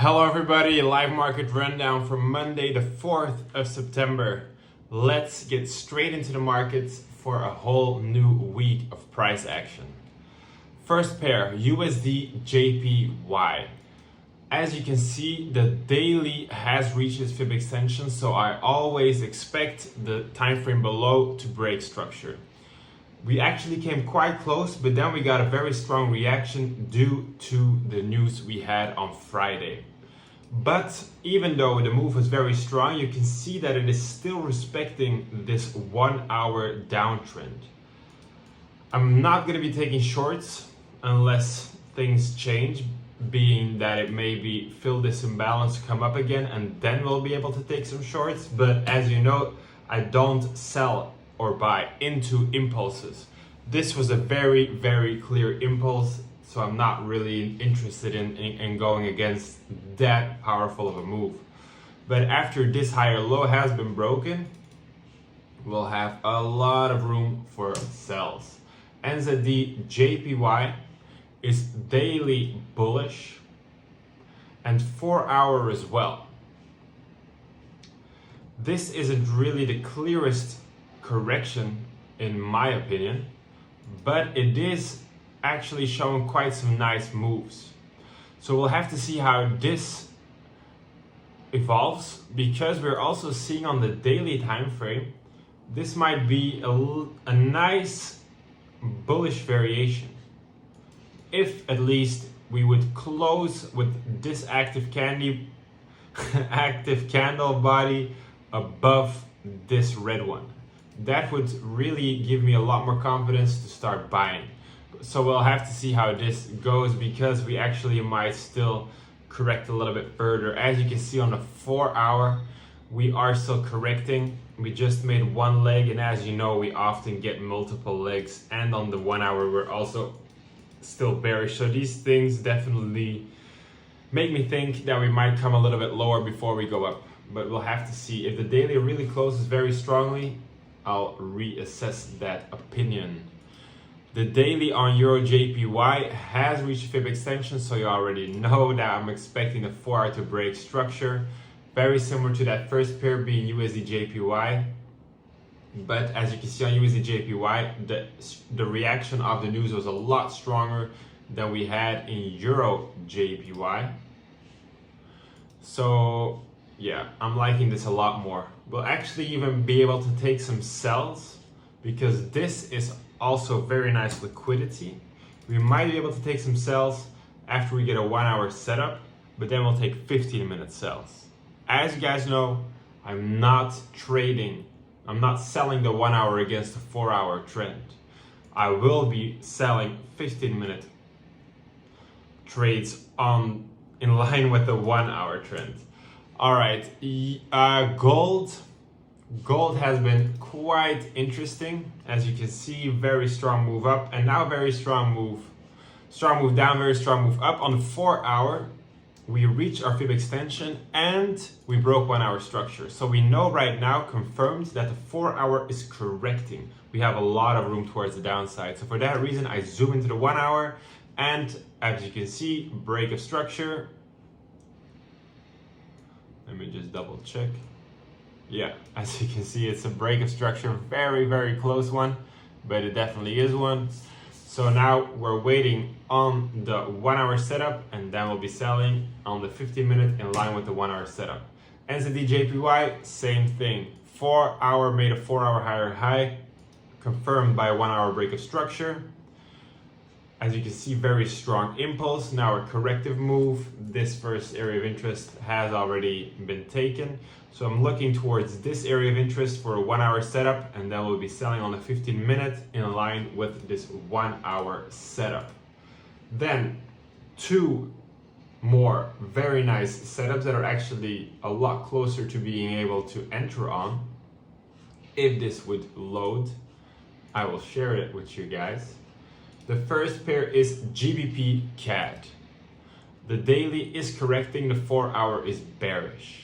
Hello everybody, live market rundown for Monday the 4th of September. Let's get straight into the markets for a whole new week of price action. First pair, USD JPY. As you can see, the daily has reached its fib extension, so I always expect the time frame below to break structure. We actually came quite close, but then we got a very strong reaction due to the news we had on Friday. But even though the move was very strong, you can see that it is still respecting this 1 hour downtrend. I'm not going to be taking shorts unless things change, being that it maybe fill this imbalance, come up again, and then we'll be able to take some shorts. But as you know, I don't sell or buy into impulses. This was a very, very clear impulse, so I'm not really interested in going against that powerful of a move. But after this higher low has been broken, we'll have a lot of room for sells. NZD JPY is daily bullish and 4 hour as well. This isn't really the clearest correction in my opinion, but it is actually showing quite some nice moves. So we'll have to see how this evolves, because we're also seeing on the daily time frame this might be a nice bullish variation if at least we would close with this active candle body above this red one. That would really give me a lot more confidence to start buying. So we'll have to see how this goes, because we actually might still correct a little bit further. As you can see on the 4 hour, we are still correcting. We just made one leg, and as you know, we often get multiple legs. And on the 1 hour, we're also still bearish. So these things definitely make me think that we might come a little bit lower before we go up. But we'll have to see. If the daily really closes very strongly, I'll reassess that opinion. The daily on Euro JPY has reached fib extension, so you already know that I'm expecting the 4 hour to break structure. Very similar to that first pair being USD JPY. But as you can see on USD JPY, the reaction of the news was a lot stronger than we had in Euro JPY. So yeah, I'm liking this a lot more. We'll actually even be able to take some sells, because this is also very nice liquidity. We might be able to take some sells after we get a 1 hour setup, but then we'll take 15-minute sells. As you guys know, I'm not trading. I'm not selling the 1 hour against the 4 hour trend. I will be selling 15-minute trades in line with the 1 hour trend. All right, Gold has been quite interesting. As you can see, very strong move up, and now very strong move down, very strong move up. On the 4 hour, we reached our fib extension and we broke 1 hour structure. So we know right now, confirmed, that the 4 hour is correcting. We have a lot of room towards the downside. So for that reason, I zoom into the 1 hour, and as you can see, break of structure. Let me just double check. Yeah, as you can see, it's a break of structure, very, very close one, but it definitely is one. So now we're waiting on the 1 hour setup, and then we'll be selling on the 15-minute in line with the 1 hour setup. NZD JPY, same thing. 4 hour made a 4 hour higher high, confirmed by a 1 hour break of structure. As you can see, very strong impulse. Now a corrective move. This first area of interest has already been taken. So I'm looking towards this area of interest for a 1 hour setup, and then we'll be selling on the 15-minute in line with this 1 hour setup. Then 2 more very nice setups that are actually a lot closer to being able to enter on. If this would load, I will share it with you guys. The first pair is GBP CAD. The daily is correcting, the 4 hour is bearish.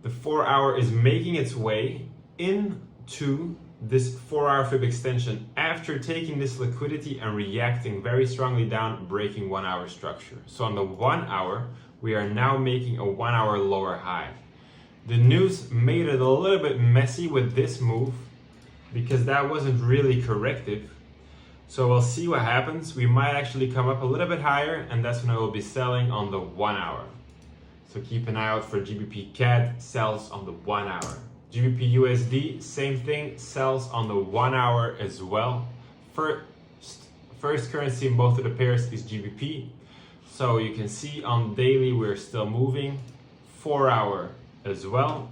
The 4 hour is making its way into this 4-hour fib extension after taking this liquidity and reacting very strongly down, breaking 1-hour structure. So on the 1 hour, we are now making a 1-hour lower high. The news made it a little bit messy with this move because that wasn't really corrective. So we'll see what happens. We might actually come up a little bit higher, and that's when I will be selling on the 1 hour. So keep an eye out for GBP CAD sells on the 1 hour. GBP USD, same thing, sells on the 1 hour as well. First currency in both of the pairs is GBP. So you can see on daily we're still moving. 4 hour as well.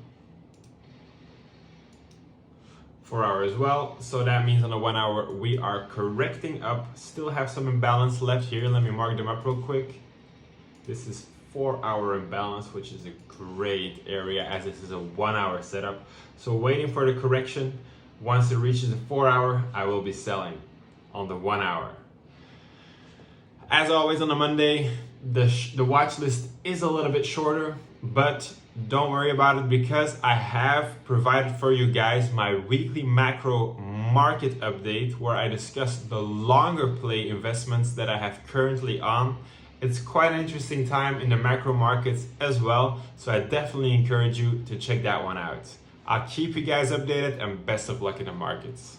4 hour as well. So that means on the 1 hour we are correcting up. Still have some imbalance left here. Let me mark them up real quick. This is 4 hour imbalance, which is a great area as this is a 1 hour setup. So waiting for the correction. Once it reaches the 4 hour, I will be selling on the 1 hour. As always on a Monday, the watch list is a little bit shorter, but don't worry about it because I have provided for you guys my weekly macro market update where I discuss the longer play investments that I have currently on. It's quite an interesting time in the macro markets as well, so I definitely encourage you to check that one out. I'll keep you guys updated and best of luck in the markets.